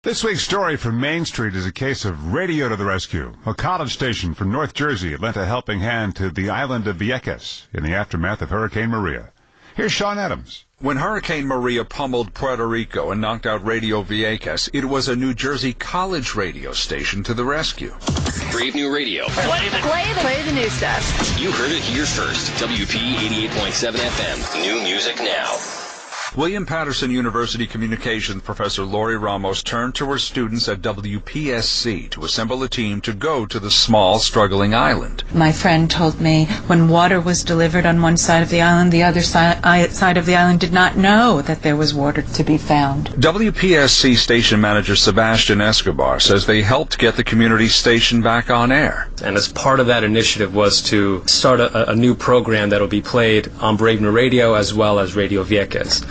This week's story from Main Street is a case of radio to the rescue. A college station from North Jersey lent a helping hand to the island of Vieques in the aftermath of Hurricane Maria. Here's Sean Adams. When Hurricane Maria pummeled Puerto Rico and knocked out Radio Vieques, it was a New Jersey college radio station to the rescue. Brave New Radio. Play the new stuff. You heard it here first. WP 88.7 FM. New music now. William Paterson University communications professor Lori Ramos turned to her students at WPSC to assemble a team to go to the small, struggling island. My friend told me when water was delivered on one side of the island, the other side of the island did not know that there was water to be found. WPSC station manager Sebastian Escobar says they helped get the community station back on air. And as part of that initiative was to start a new program that will be played on Brave New Radio as well as Radio Vieques.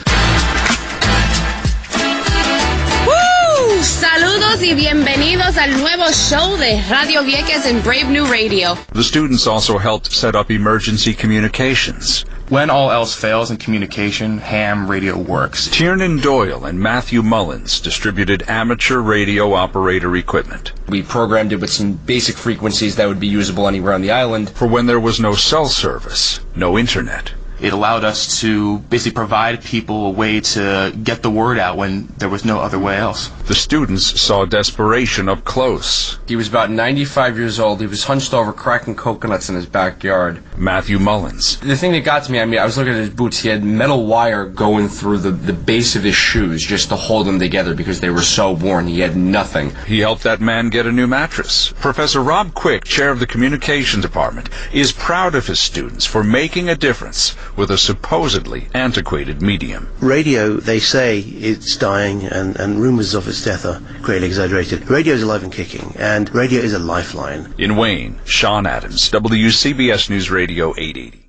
Saludos y bienvenidos al nuevo show de Radio Vieques en Brave New Radio. The students also helped set up emergency communications. When all else fails in communication, ham radio works. Tiernan Doyle and Matthew Mullins distributed amateur radio operator equipment. We programmed it with some basic frequencies that would be usable anywhere on the island. For when there was no cell service, no internet. It allowed us to basically provide people a way to get the word out when there was no other way else. The students saw desperation up close. He was about 95 years old. He was hunched over cracking coconuts in his backyard. Matthew Mullins. The thing that got to me, I was looking at his boots. He had metal wire going through the base of his shoes just to hold them together because they were so worn. He had nothing. He helped that man get a new mattress. Professor Rob Quick, chair of the communications department, is proud of his students for making a difference with a supposedly antiquated medium. Radio, they say, it's dying, and rumors of its death are greatly exaggerated. Radio is alive and kicking, and radio is a lifeline. In Wayne, Sean Adams, WCBS News Radio 880.